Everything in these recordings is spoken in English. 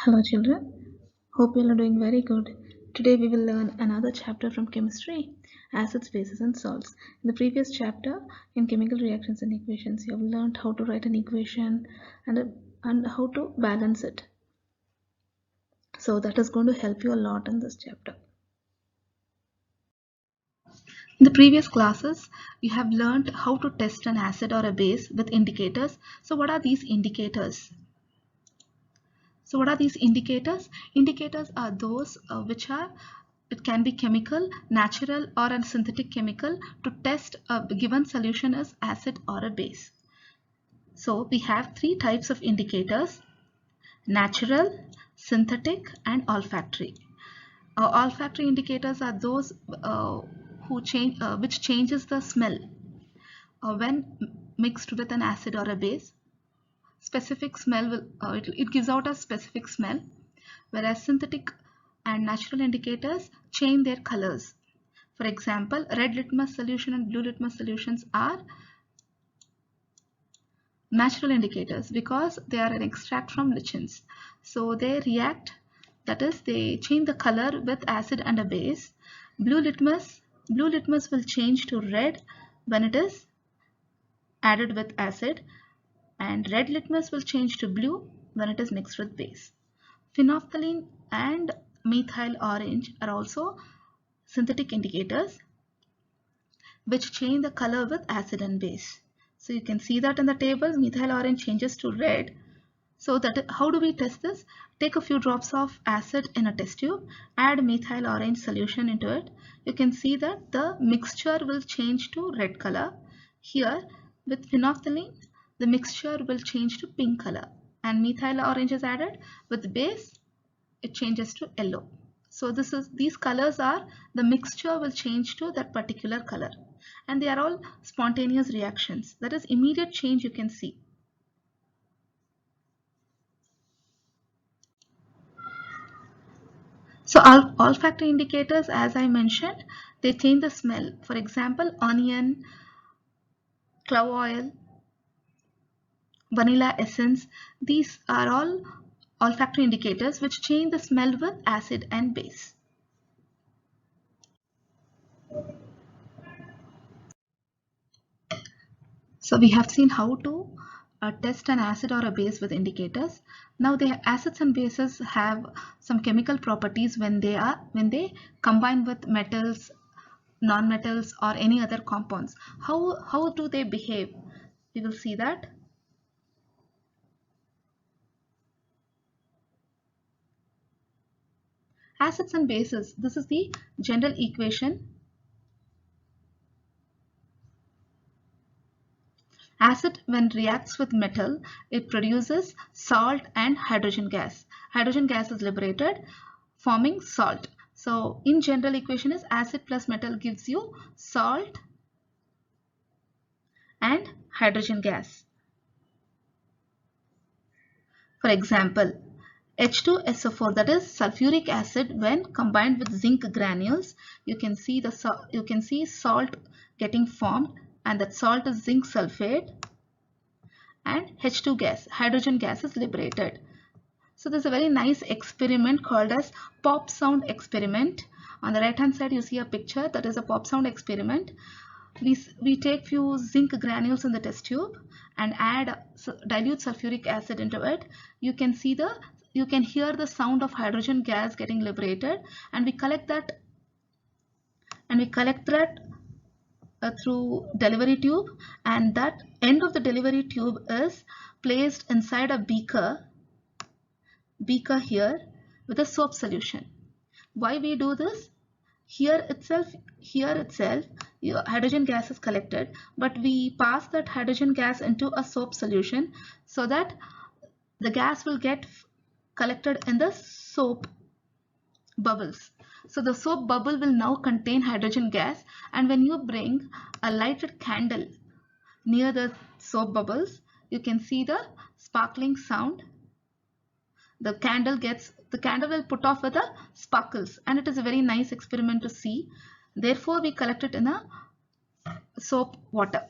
Hello, children. Hope you are doing very good. Today we will learn another chapter from chemistry acids, bases, and salts. In the previous chapter, in chemical reactions and equations, you have learned how to write an equation and how to balance it. So, that is going to help you a lot in this chapter. In the previous classes, we have learned how to test an acid or a base with indicators. So, what are these indicators? So what are these indicators? Indicators are those it can be chemical, natural, or a synthetic chemical to test a given solution as acid or a base. So we have three types of indicators: natural, synthetic, and olfactory. Olfactory indicators are those which changes the smell when mixed with an acid or a base. Specific smell it gives out a specific smell, whereas synthetic and natural indicators change their colors. For example, red litmus solution and blue litmus solutions are natural indicators because they are an extract from lichens. So they react, that is, they change the color with acid and a base. Blue litmus will change to red when it is added with acid, and red litmus will change to blue when it is mixed with base. Phenolphthalein and methyl orange are also synthetic indicators which change the color with acid and base. So you can see that in the table, methyl orange changes to red. So how do we test this? Take a few drops of acid in a test tube, add methyl orange solution into it. You can see that the mixture will change to red color. Here with phenolphthalein, the mixture will change to pink color, and methyl orange is added with base, it changes to yellow. So these colors are, the mixture will change to that particular color, and they are all spontaneous reactions, that is immediate change you can see. So olfactory indicators, as I mentioned, they change the smell. For example, onion, clove oil, vanilla essence, these are all olfactory indicators which change the smell with acid and base. So we have seen how to test an acid or a base with indicators. Now the acids and bases have some chemical properties when they combine with metals, non-metals, or any other compounds. How do they behave? We will see that. Acids and bases, this is the general equation. Acid, when reacts with metal, it produces salt and hydrogen gas. Hydrogen gas is liberated, forming salt. So in general equation is acid plus metal gives you salt and hydrogen gas. For example, H2SO4, that is sulfuric acid, when combined with zinc granules, you can see salt getting formed, and that salt is zinc sulfate, and H2 gas, hydrogen gas, is liberated. So there's a very nice experiment called as pop sound experiment. On the right hand side you see a picture, that is a pop sound experiment. We take few zinc granules in the test tube and add dilute sulfuric acid into it. You can hear the sound of hydrogen gas getting liberated, and we collect that through delivery tube, and that end of the delivery tube is placed inside a beaker here with a soap solution. Why we do this? Here itself hydrogen gas is collected, but we pass that hydrogen gas into a soap solution so that the gas will get collected in the soap bubbles. So the soap bubble will now contain hydrogen gas, and when you bring a lighted candle near the soap bubbles, you can see the sparkling sound. The candle will put off with the sparkles, and it is a very nice experiment to see. Therefore we collect it in a soap water.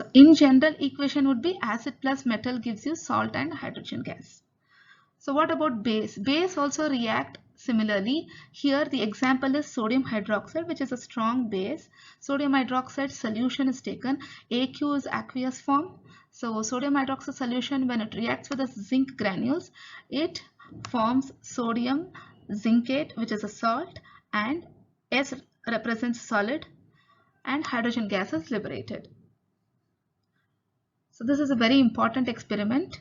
So in general, equation would be acid plus metal gives you salt and hydrogen gas. So what about base? Base also react similarly. Here the example is sodium hydroxide, which is a strong base. Sodium hydroxide solution is taken. AQ is aqueous form. So sodium hydroxide solution, when it reacts with the zinc granules, it forms sodium zincate, which is a salt, and S represents solid, and hydrogen gas is liberated. So this is a very important experiment,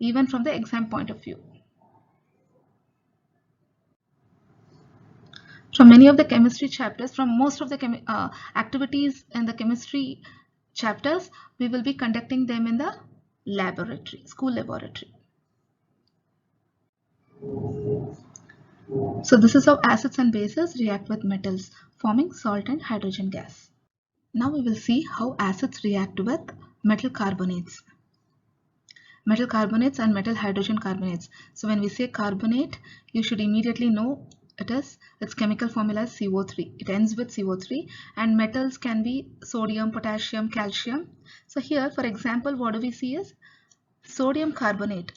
even from the exam point of view. From many of the chemistry chapters, from most of the activities in the chemistry chapters, we will be conducting them in the laboratory, school laboratory. So this is how acids and bases react with metals, forming salt and hydrogen gas. Now we will see how acids react with metal carbonates. Metal carbonates and metal hydrogen carbonates. So when we say carbonate, you should immediately know its chemical formula is CO3. It ends with CO3, and metals can be sodium, potassium, calcium. So here, for example, what do we see is sodium carbonate.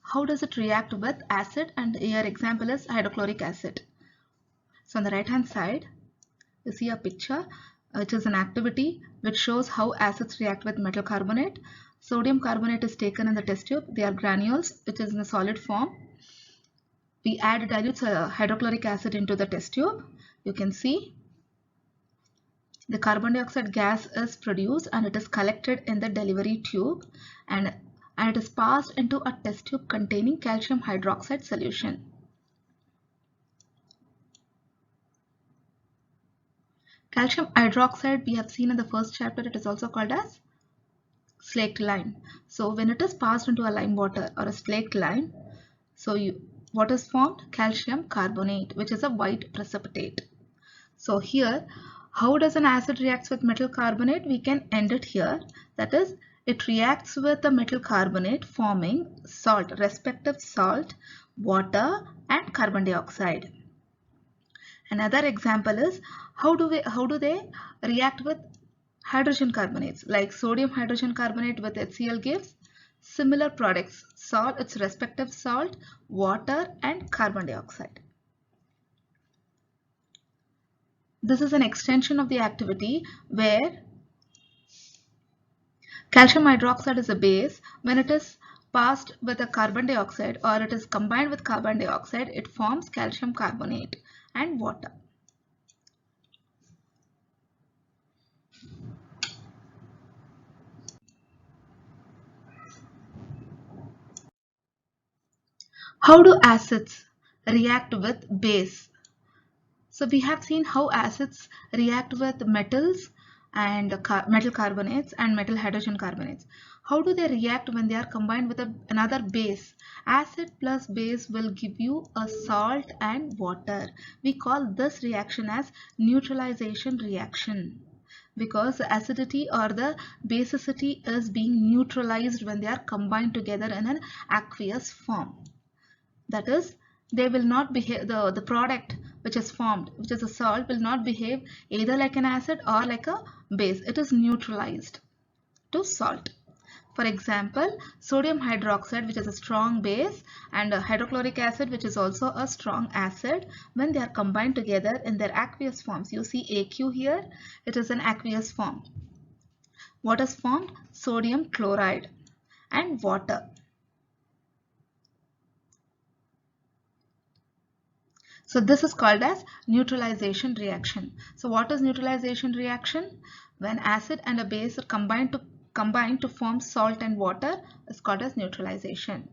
How does it react with acid? And here example is hydrochloric acid. So on the right hand side, you see a picture which is an activity which shows how acids react with metal carbonate. Sodium carbonate is taken in the test tube. They are granules which is in a solid form. We add dilute hydrochloric acid into the test tube. You can see the carbon dioxide gas is produced and it is collected in the delivery tube, and it is passed into a test tube containing calcium hydroxide solution. Calcium hydroxide we have seen in the first chapter. It is also called as slaked lime. So when it is passed into a lime water or a slaked lime, so what is formed? Calcium carbonate, which is a white precipitate. So here, how does an acid reacts with metal carbonate? We can end it here. That is, it reacts with the metal carbonate forming salt, respective salt, water and carbon dioxide. Another example is how do they react with hydrogen carbonates, like sodium hydrogen carbonate with HCl gives similar products, salt, its respective salt, water and carbon dioxide. This is an extension of the activity where calcium hydroxide is a base. When it is passed with a carbon dioxide or it is combined with carbon dioxide, it forms calcium carbonate and water. How do acids react with base? So we have seen how acids react with metals and metal carbonates and metal hydrogen carbonates. How do they react when they are combined with another base? Acid plus base will give you a salt and water. We call this reaction as neutralization reaction, because the acidity or the basicity is being neutralized when they are combined together in an aqueous form. That is, they will not behave, the product which is formed, which is a salt, will not behave either like an acid or like a base. It is neutralized to salt. For example, sodium hydroxide, which is a strong base, and hydrochloric acid, which is also a strong acid, when they are combined together in their aqueous forms, you see AQ here, it is an aqueous form. What is formed? Sodium chloride and water. So this is called as neutralization reaction. So what is neutralization reaction? When acid and a base are combined to form salt and water, is called as neutralization.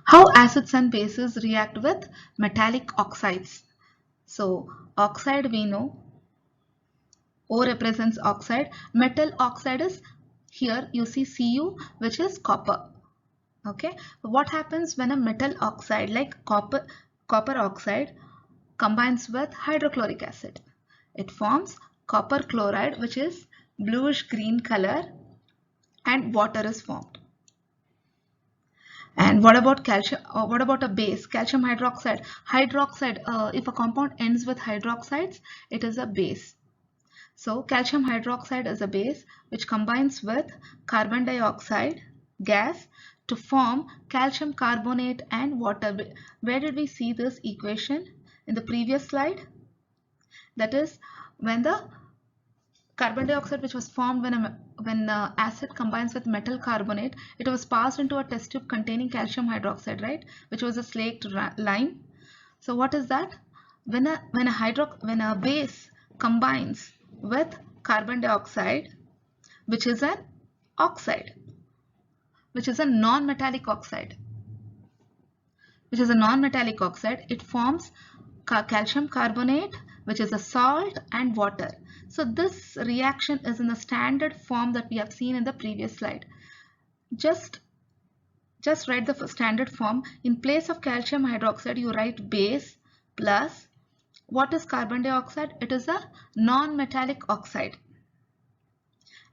How acids and bases react with metallic oxides? So oxide we know, O represents oxide. Metal oxide is, here you see Cu, which is copper. Okay, what happens when a metal oxide like copper oxide combines with hydrochloric acid? It forms copper chloride, which is bluish green color, and water is formed. And what about calcium, or what about a base, calcium hydroxide? If a compound ends with hydroxides, it is a base. So calcium hydroxide is a base which combines with carbon dioxide gas to form calcium carbonate and water. Where did we see this equation? In the previous slide. That is, when the carbon dioxide which was formed when acid combines with metal carbonate, it was passed into a test tube containing calcium hydroxide, right, which was a slaked lime. So what is that? When a base combines with carbon dioxide, which is an oxide, which is a non-metallic oxide, it forms calcium carbonate, which is a salt, and water. So this reaction is in the standard form that we have seen in the previous slide. Just write the standard form. In place of calcium hydroxide, you write base plus, what is carbon dioxide? It is a non-metallic oxide.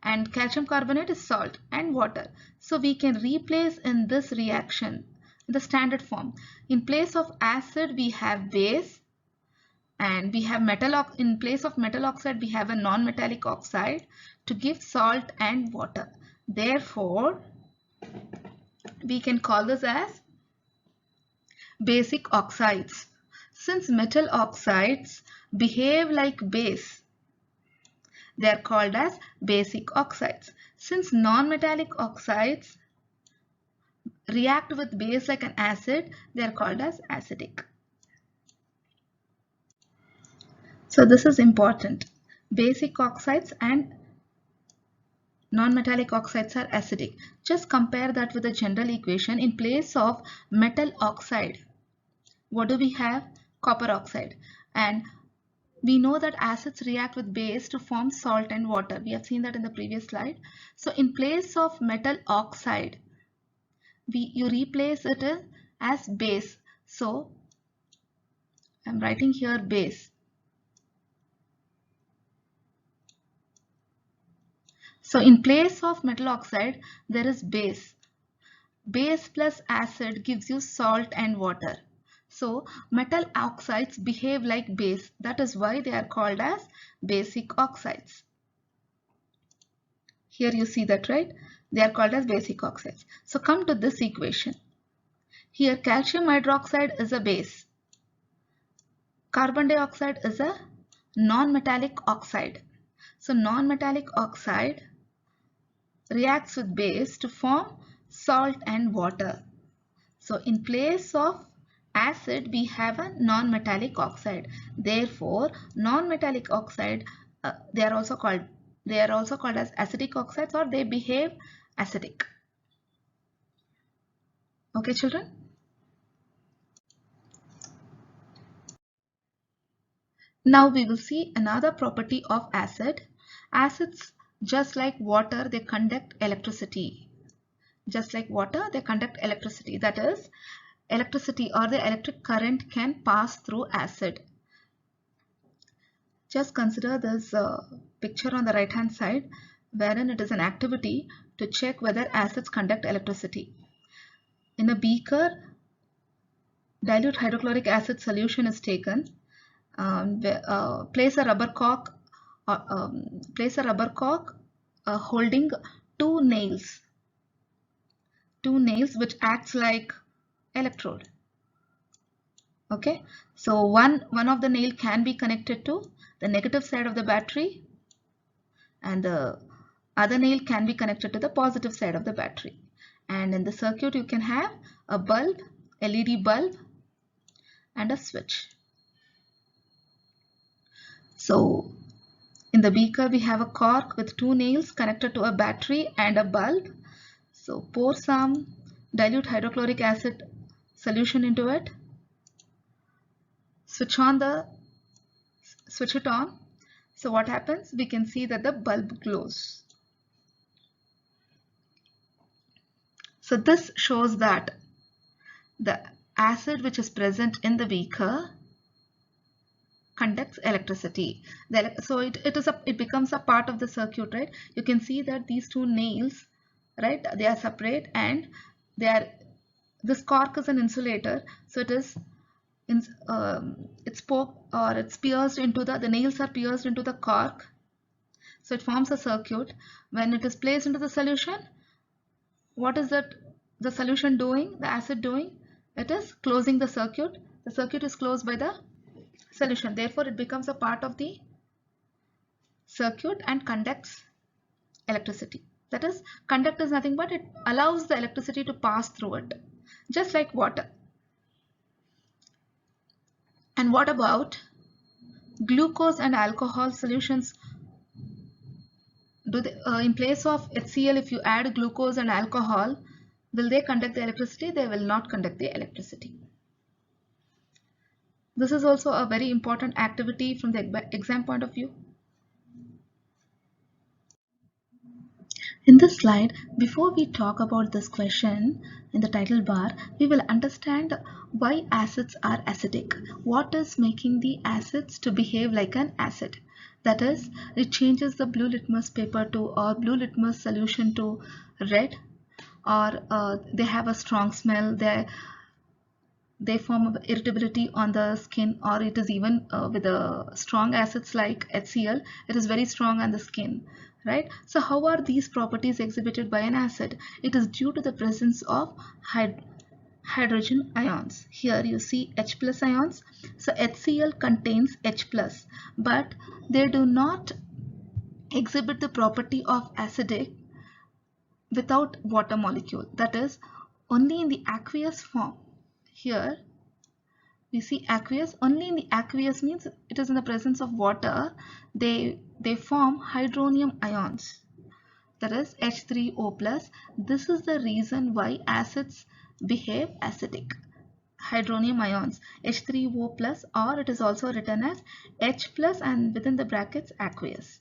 And calcium carbonate is salt and water. So we can replace in this reaction the standard form. In place of acid, we have base, and we have in place of metal oxide, we have a non-metallic oxide to give salt and water. Therefore, we can call this as basic oxides. Since metal oxides behave like base, they are called as basic oxides. Since non-metallic oxides react with base like an acid, they are called as acidic. So this is important. Basic oxides and non-metallic oxides are acidic. Just compare that with the general equation. In place of metal oxide, what do we have? Copper oxide. And we know that acids react with base to form salt and water. We have seen that in the previous slide. So in place of metal oxide, you replace it as base. So I'm writing here base. So in place of metal oxide, there is base. Base plus acid gives you salt and water. So metal oxides behave like base. That is why they are called as basic oxides. Here you see that, right? They are called as basic oxides. So come to this equation. Here calcium hydroxide is a base. Carbon dioxide is a non-metallic oxide. So non-metallic oxide reacts with base to form salt and water. So in place of acid, we have a non-metallic oxide. Therefore, non-metallic oxide, they are also called as acidic oxides, or they behave acidic. Okay, children? Now we will see another property of acid. Acids, just like water, they conduct electricity. Just like water, they conduct electricity. That is, electricity or the electric current can pass through acid. Just consider this picture on the right hand side, wherein it is an activity to check whether acids conduct electricity. In a beaker, dilute hydrochloric acid solution is taken. Place a rubber cork holding two nails which acts like electrode. Okay, so one of the nail can be connected to the negative side of the battery, and the other nail can be connected to the positive side of the battery. And in the circuit you can have a bulb, LED bulb, and a switch. So in the beaker we have a cork with two nails connected to a battery and a bulb. So pour some dilute hydrochloric acid solution into it, switch it on. So what happens? We can see that the bulb glows. So this shows that the acid which is present in the beaker conducts electricity. So it becomes a part of the circuit, right? You can see that these two nails, right, they are separate and they are this cork is an insulator, so it is it's poked or it's pierced into the nails are pierced into the cork, so it forms a circuit. When it is placed into the solution, what is that the solution doing, the acid doing? It is closing the circuit. The circuit is closed by the solution, therefore it becomes a part of the circuit and conducts electricity. That is, conduct is nothing but it allows the electricity to pass through it, just like water. And what about glucose and alcohol solutions? Do they, in place of HCl, if you add glucose and alcohol, will they conduct the electricity? They will not conduct the electricity. This is also a very important activity from the exam point of view. In this slide, before we talk about this question in the title bar, we will understand why acids are acidic. What is making the acids to behave like an acid? That is, it changes the blue litmus paper to or blue litmus solution to red, or they have a strong smell, they form irritability on the skin, or it is even with strong acids like HCl, it is very strong on the skin, right? So how are these properties exhibited by an acid? It is due to the presence of hydrogen ions. Here you see H plus ions. So HCl contains H plus, but they do not exhibit the property of acidic without water molecule, that is only in the aqueous form. Here we see aqueous, only in the aqueous means it is in the presence of water, they form hydronium ions, that is H3O plus. This is the reason why acids behave acidic. Hydronium ions, H3O plus, or it is also written as H plus and within the brackets aqueous.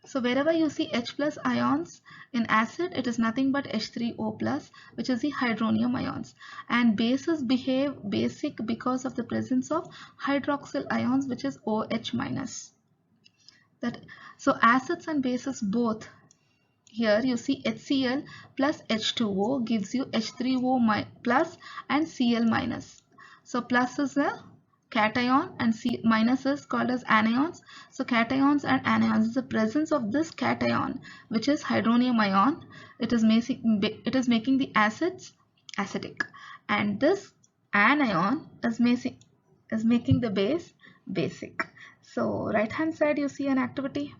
So wherever you see H plus ions in acid, it is nothing but H3O plus, which is the hydronium ions. And bases behave basic because of the presence of hydroxyl ions, which is OH minus. So acids and bases both. Here you see HCl plus H2O gives you H3O plus and Cl minus. So plus is a cation and C minus is called as anions. So cations and anions is the presence of this cation, which is hydronium ion. It is making the acids acidic, and this anion is making the base basic. So right hand side you see an activity.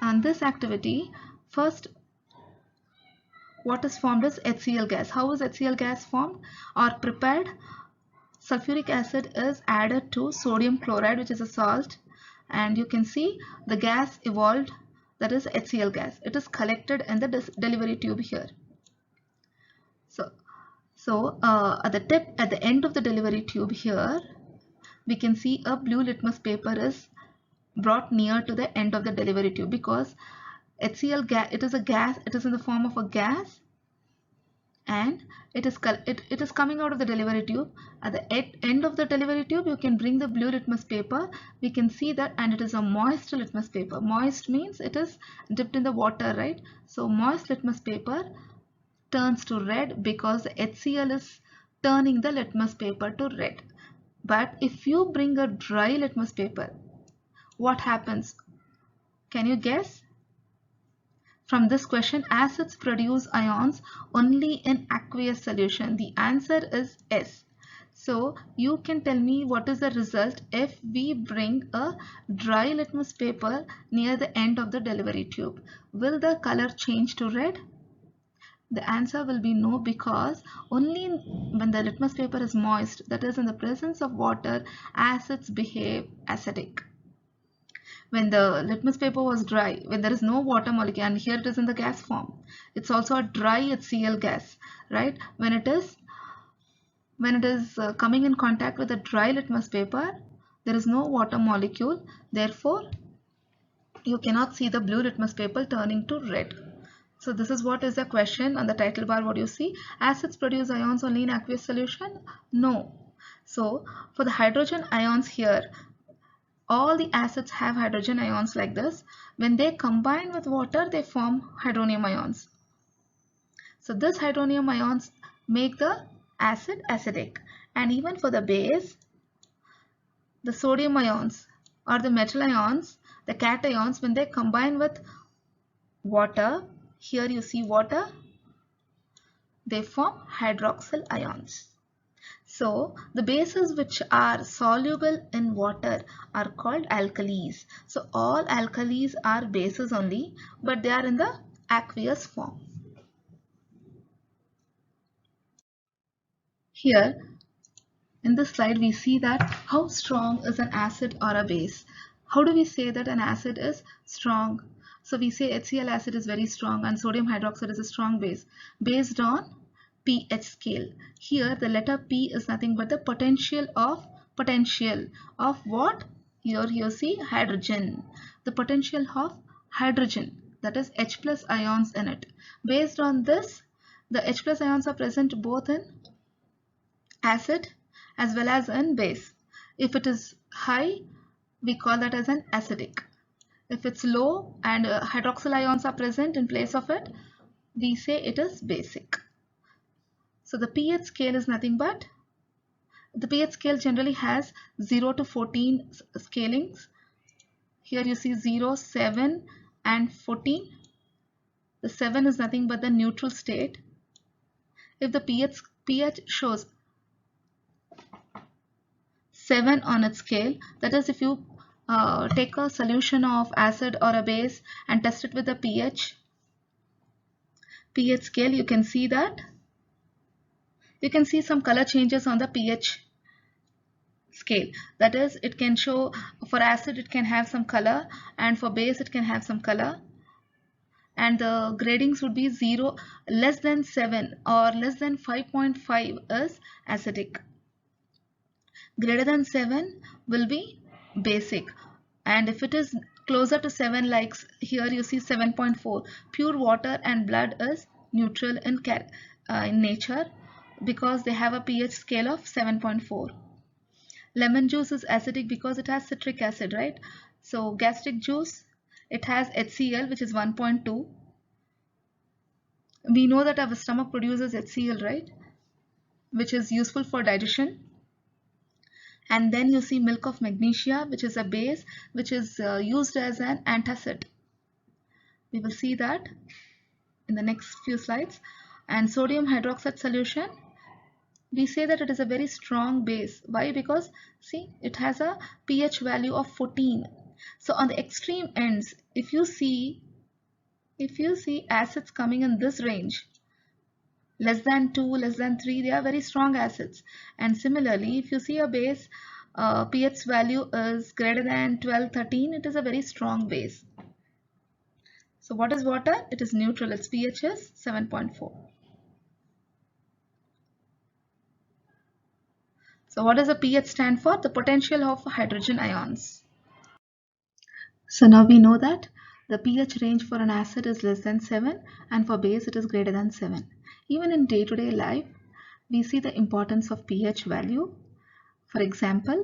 And this activity, first what is formed is HCl gas. How is HCl gas formed or prepared? Sulfuric acid is added to sodium chloride, which is a salt, and you can see the gas evolved, that is HCl gas. It is collected in the delivery tube here. So at the end of the delivery tube here, we can see a blue litmus paper is brought near to the end of the delivery tube, because HCl gas, it is a gas, it is in the form of a gas, and it is coming out of the delivery tube. At the end of the delivery tube, you can bring the blue litmus paper. We can see that, and it is a moist litmus paper. Moist means it is dipped in the water, right? So moist litmus paper turns to red because the HCl is turning the litmus paper to red. But if you bring a dry litmus paper, what happens? Can you guess? From this question, acids produce ions only in aqueous solution. The answer is S. So you can tell me what is the result if we bring a dry litmus paper near the end of the delivery tube. Will the color change to red? The answer will be no, because only when the litmus paper is moist, that is in the presence of water, acids behave acidic. When the litmus paper was dry, when there is no water molecule, and here it is in the gas form, it's also a dry HCl gas, right? When it is coming in contact with a dry litmus paper, there is no water molecule, therefore you cannot see the blue litmus paper turning to red. So this is what is the question on the title bar. What do you see? Acids produce ions only in aqueous solution? No. So for the hydrogen ions here, all the acids have hydrogen ions like this. When they combine with water, they form hydronium ions. So this hydronium ions make the acid acidic. And even for the base, the sodium ions or the metal ions, the cations, when they combine with water, here you see water, they form hydroxyl ions. So the bases which are soluble in water are called alkalis. So all alkalis are bases only, but they are in the aqueous form. Here in this slide we see that how strong is an acid or a base. How do we say that an acid is strong? So we say HCl acid is very strong and sodium hydroxide is a strong base based on pH scale. Here the letter P is nothing but the potential of what? Here you see hydrogen. The potential of hydrogen, that is H plus ions in it. Based on this, the H plus ions are present both in acid as well as in base. If it is high, we call that as an acidic. If it's low and hydroxyl ions are present in place of it, we say it is basic. So the pH scale is nothing but, the pH scale generally has 0 to 14 scalings. Here you see 0, 7 and 14. The 7 is nothing but the neutral state. If the pH shows 7 on its scale, that is if you take a solution of acid or a base and test it with the pH scale, you can see that you can see some color changes on the pH scale. That is, it can show for acid it can have some color and for base it can have some color, and the gradings would be 0, less than 7 or less than 5.5 is acidic. Greater than 7 will be basic, and if it is closer to 7, like here you see 7.4, pure water and blood is neutral in nature because they have a pH scale of 7.4. Lemon juice is acidic because it has citric acid, right? So gastric juice, it has HCl which is 1.2. We know that our stomach produces HCl, right, which is useful for digestion. And then you see milk of magnesia, which is a base which is used as an antacid. We will see that in the next few slides. And sodium hydroxide solution, we say that it is a very strong base. Why? Because see, it has a pH value of 14. So on the extreme ends, if you see acids coming in this range, less than 2, less than 3, they are very strong acids. And similarly, if you see a base pH value is greater than 12, 13, it is a very strong base. So what is water? It is neutral. Its pH is 7.4. So what does the pH stand for? The potential of hydrogen ions. So now we know that the pH range for an acid is less than 7 and for base it is greater than 7. Even in day-to-day life, we see the importance of pH value. For example,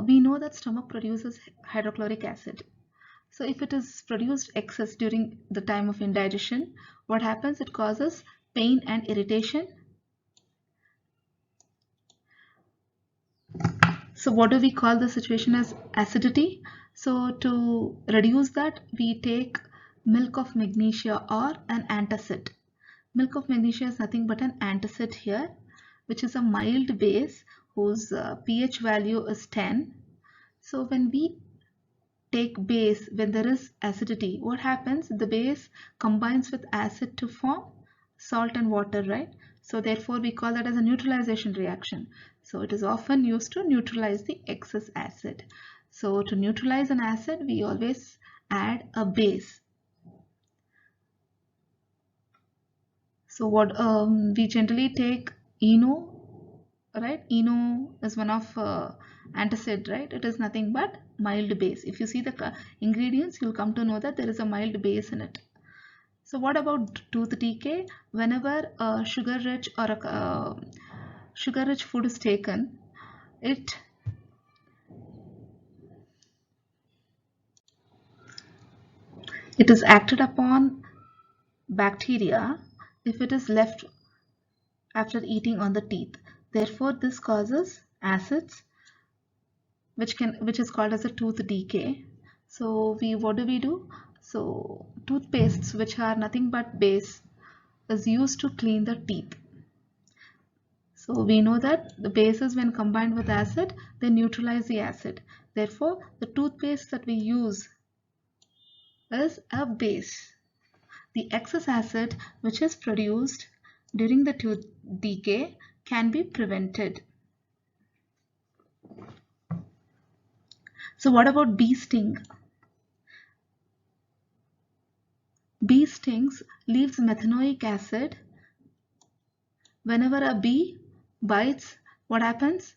we know that stomach produces hydrochloric acid. So if it is produced excess during the time of indigestion, what happens? It causes pain and irritation. So what do we call the situation as acidity? So to reduce that, we take milk of magnesia or an antacid. Milk of magnesia is nothing but an antacid here, which is a mild base whose pH value is 10. So when we take base, when there is acidity, what happens? The base combines with acid to form salt and water, right? So therefore we call that as a neutralization reaction. So it is often used to neutralize the excess acid. So to neutralize an acid, we always add a base. So what we generally take ENO, right? ENO is one of antacid, right? It is nothing but mild base. If you see the ingredients, you'll come to know that there is a mild base in it. So what about tooth decay? Whenever a sugar-rich or a sugar-rich food is taken, it is acted upon bacteria if it is left after eating on the teeth. Therefore, this causes acids, which is called as a tooth decay. So what do? So toothpastes, which are nothing but base, is used to clean the teeth. So we know that the bases, when combined with acid, they neutralize the acid. Therefore, the toothpaste that we use is a base. The excess acid which is produced during the tooth decay can be prevented. So what about bee sting? Bee stings leaves methanoic acid. Whenever a bee bites, what happens?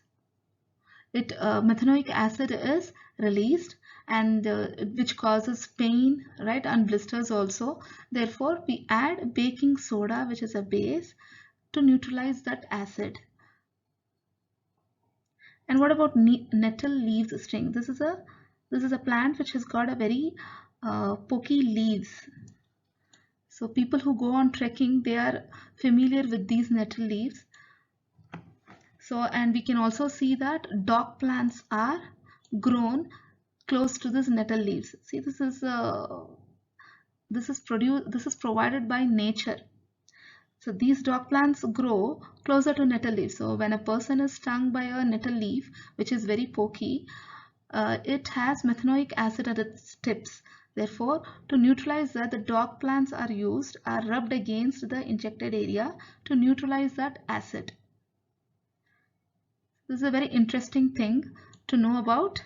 Methanoic acid is released, and which causes pain, right, and blisters also. Therefore, we add baking soda, which is a base, to neutralize that acid. And what about nettle leaves sting? This is a plant which has got a very pokey leaves. So people who go on trekking, they are familiar with these nettle leaves. So, and we can also see that dock plants are grown close to this nettle leaves. See, this is provided by nature. So these dock plants grow closer to nettle leaves. So when a person is stung by a nettle leaf, which is very pokey, it has methanoic acid at its tips. Therefore, to neutralize that, the dock plants are rubbed against the injected area to neutralize that acid. This is a very interesting thing to know about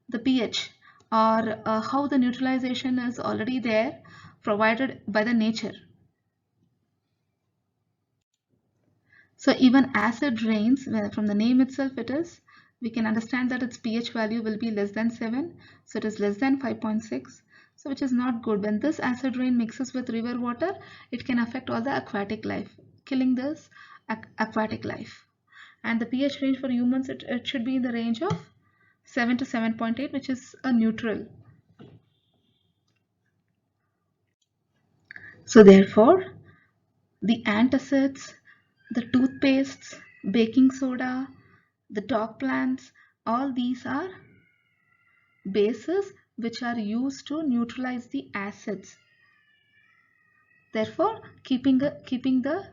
the pH, or how the neutralization is already there, provided by the nature. So even acid rains, from the name itself we can understand that its pH value will be less than 7. So it is less than 5.6. So which is not good. When this acid rain mixes with river water, it can affect all the aquatic life, killing this aquatic life. And the pH range for humans, it should be in the range of 7 to 7.8, which is a neutral. So therefore, the antacids, the toothpastes, baking soda, the dock plants, all these are bases which are used to neutralize the acids. Therefore, keeping the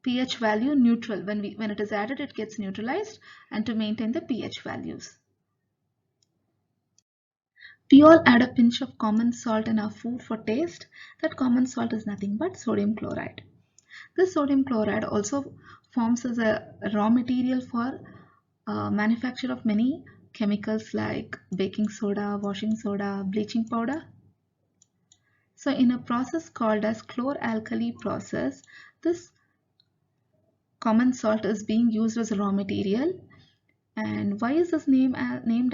pH value neutral. When it is added, it gets neutralized, and to maintain the pH values. We all add a pinch of common salt in our food for taste. That common salt is nothing but sodium chloride. This sodium chloride also forms as a raw material for manufacture of many chemicals like baking soda, washing soda, bleaching powder. So in a process called as chloralkali process, this common salt is being used as a raw material. And why is this named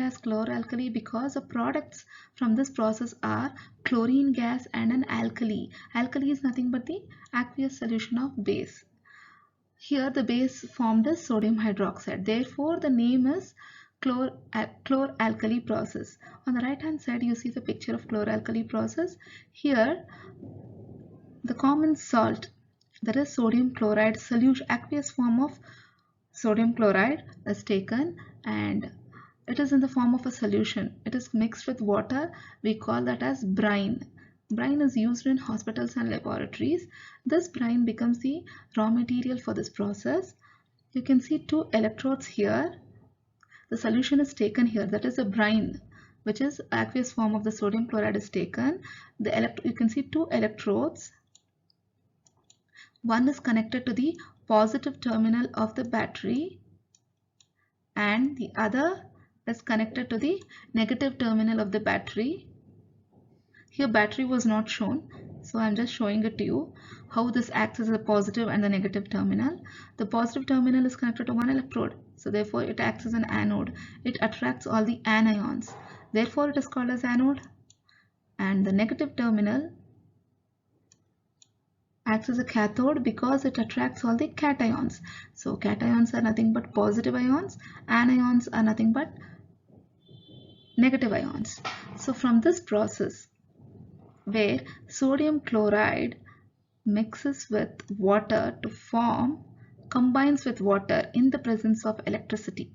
as chloralkali? Because the products from this process are chlorine gas and an alkali. Alkali is nothing but the aqueous solution of base. Here the base formed is sodium hydroxide. Therefore, the name is chloralkali process. On the right hand side, you see the picture of chloralkali process. Here, the common salt, that is sodium chloride solution, aqueous form of sodium chloride is taken, and it is in the form of a solution. It is mixed with water. We call that as brine. Brine is used in hospitals and laboratories. This brine becomes the raw material for this process. You can see two electrodes here. The solution is taken here, that is a brine, which is aqueous form of the sodium chloride is taken. You can see two electrodes. One is connected to the positive terminal of the battery, and the other is connected to the negative terminal of the battery. Here battery was not shown, so I'm just showing it to you how this acts as a positive and the negative terminal. The positive terminal is connected to one electrode, so therefore it acts as an anode. It attracts all the anions, therefore it is called as anode. And the negative terminal acts as a cathode because it attracts all the cations. So cations are nothing but positive ions, anions are nothing but negative ions. So from this process, where sodium chloride mixes with water to form, combines with water in the presence of electricity.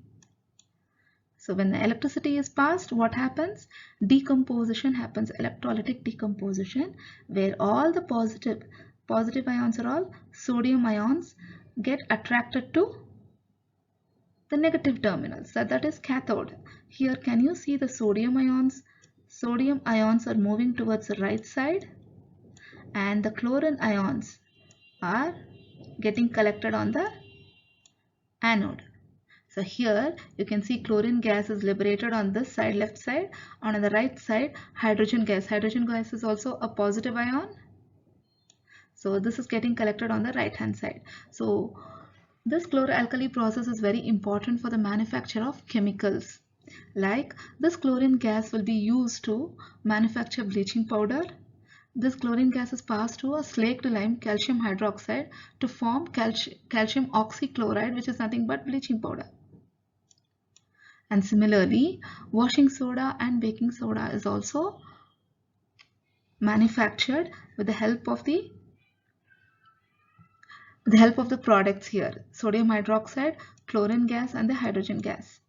So when the electricity is passed, what happens? Decomposition happens, electrolytic decomposition, where all the positive ions are all sodium ions get attracted to the negative terminals. That is cathode. Here, can you see the sodium ions? Sodium ions are moving towards the right side, and the chlorine ions are getting collected on the anode. So here you can see chlorine gas is liberated on this side, left side, and on the right side hydrogen gas. Hydrogen gas is also a positive ion. So this is getting collected on the right hand side. So this chloralkali process is very important for the manufacture of chemicals. Like this chlorine gas will be used to manufacture bleaching powder. This chlorine gas is passed through a slaked lime calcium hydroxide to form calcium oxychloride, which is nothing but bleaching powder. And similarly, washing soda and baking soda is also manufactured with the help of the products here: sodium hydroxide, chlorine gas, and the hydrogen gas.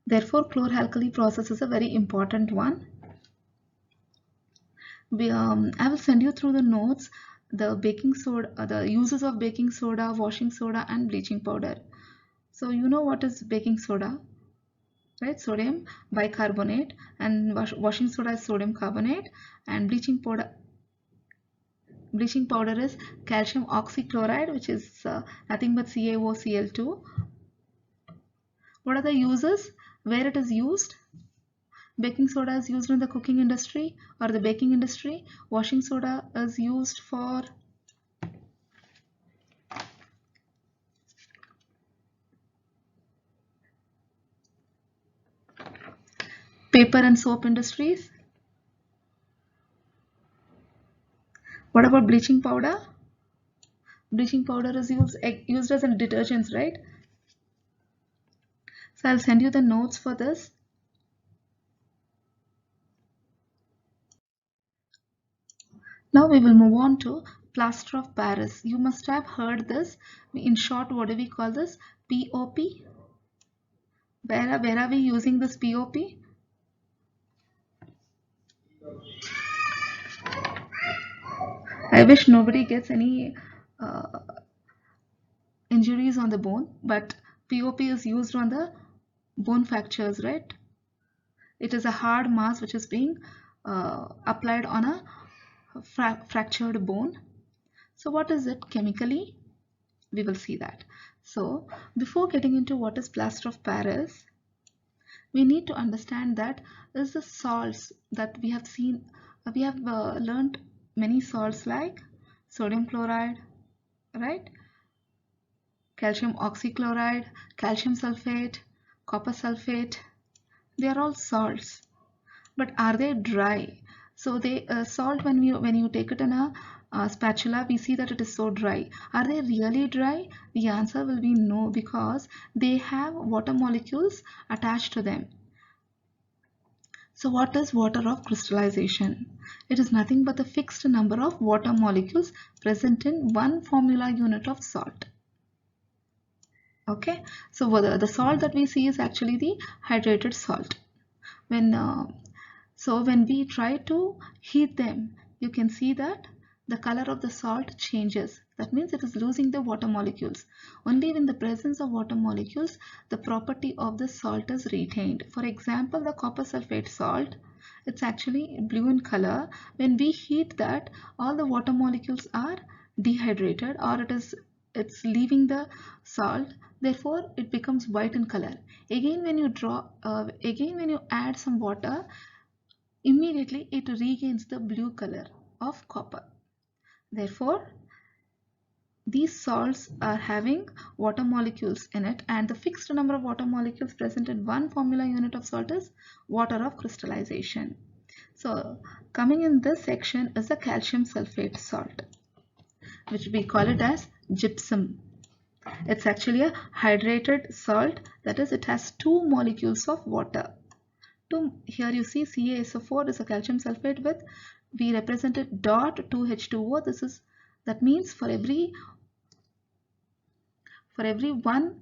Therefore, chloralkali process is a very important one. I will send you through the notes the baking soda, the uses of baking soda, washing soda, and bleaching powder. So you know what is baking soda, right? Sodium bicarbonate, and washing soda is sodium carbonate, and bleaching powder is calcium oxychloride, which is nothing but CaOCl2. What are the uses? Where it is used? Baking soda is used in the cooking industry or the baking industry. Washing soda is used for paper and soap industries. What about bleaching powder? Bleaching powder is used as a detergent, right? So I'll send you the notes for this. Now we will move on to plaster of Paris. You must have heard this. In short, what do we call this? POP. Where are we using this POP? I wish nobody gets any injuries on the bone, but POP is used on the bone fractures, right? It is a hard mass which is being applied on a fractured bone. So what is it chemically? We will see that. So before getting into what is plaster of Paris, we need to understand that is the salts that we have seen. We have learned many salts like sodium chloride, right? Calcium oxychloride, calcium sulfate, copper sulfate. They are all salts, but are they dry? So they salt, when you take it in a spatula, we see that it is so dry. Are they really dry? The answer will be no, because they have water molecules attached to them. So what is water of crystallization? It is nothing but the fixed number of water molecules present in one formula unit of salt. Okay, so the salt that we see is actually the hydrated salt. So when we try to heat them, you can see that the color of the salt changes. That means it is losing the water molecules. Only in the presence of water molecules, the property of the salt is retained. For example, the copper sulfate salt, it's actually blue in color. When we heat that, all the water molecules are dehydrated, or it's leaving the salt. Therefore, it becomes white in color. Again, when you add some water, immediately it regains the blue color of copper. Therefore, these salts are having water molecules in it, and the fixed number of water molecules present in one formula unit of salt is water of crystallization. So coming in this section is the calcium sulfate salt, which we call it as gypsum. It's actually a hydrated salt, that is, it has two molecules of water. here you see CaSO4 is a calcium sulfate with, we represented dot 2H2O. That means for every one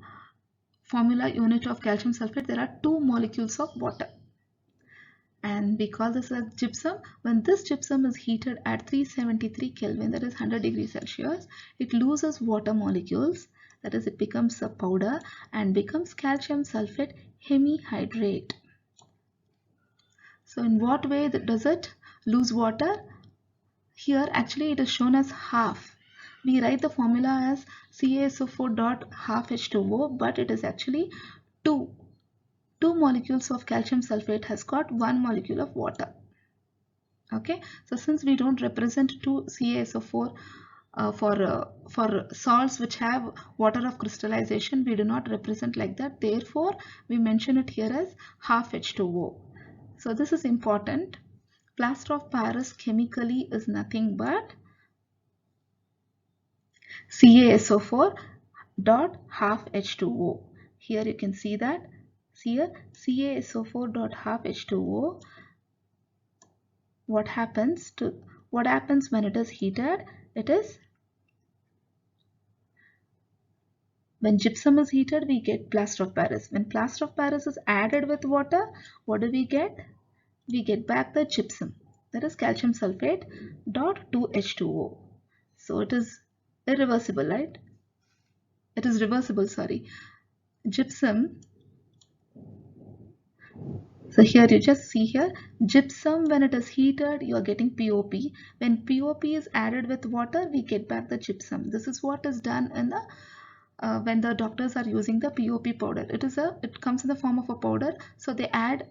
formula unit of calcium sulfate there are 2 molecules of water, and we call this as gypsum. When this gypsum is heated at 373 Kelvin, that is 100 degrees Celsius, it loses water molecules, that is it becomes a powder and becomes calcium sulfate hemihydrate. So in what way does it lose water? Here actually it is shown as half. We write the formula as CaSO4 dot half H2O, but it is actually 2 molecules of calcium sulfate has got 1 molecule of water. Okay, so since we don't represent 2 CaSO4 for salts which have water of crystallization, we do not represent like that. Therefore, we mention it here as half H2O. So this is important. Plaster of Paris chemically is nothing but CaSO4 dot half H2O. Here you can see that. See here, CaSO4 dot half H2O. What happens when it is heated? It is, when gypsum is heated, we get plaster of Paris. When plaster of Paris is added with water, what do we get? We get back the gypsum, that is calcium sulfate dot 2H2O. So it is irreversible, right? It is reversible, sorry. Gypsum. So here you just see here, gypsum, when it is heated, you are getting POP. When POP is added with water, we get back the gypsum. This is what is done in the when the doctors are using the POP powder. It comes in the form of a powder, so they add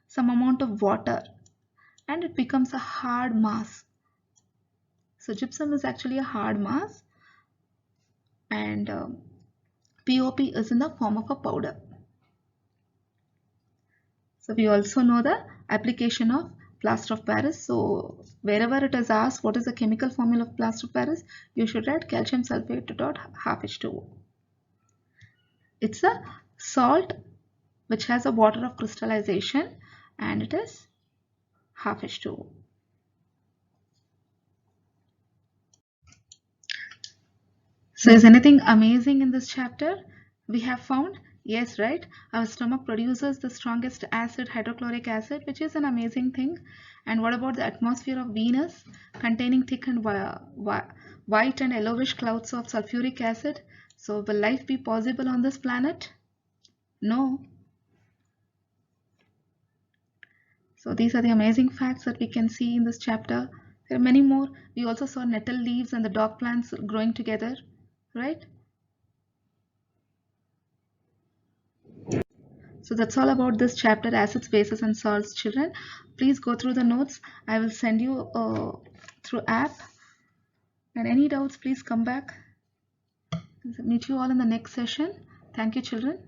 some amount of water and it becomes a hard mass. So gypsum is actually a hard mass, and POP is in the form of a powder. So we also know the application of plaster of Paris. So wherever it is asked what is the chemical formula of plaster of Paris, you should write calcium sulfate dot half H2O. It's a salt which has a water of crystallization and it is half H2O. So is anything amazing in this chapter? We have found, yes, right? Our stomach produces the strongest acid, hydrochloric acid, which is an amazing thing. And what about the atmosphere of Venus containing thick and white and yellowish clouds of sulfuric acid? So will life be possible on this planet? No. So these are the amazing facts that we can see in this chapter. There are many more. We also saw nettle leaves and the dog plants growing together, right? So that's all about this chapter, acids, bases and salts, children. Please go through the notes. I will send you through app. And any doubts, please come back. Meet you all in the next session. Thank you, children.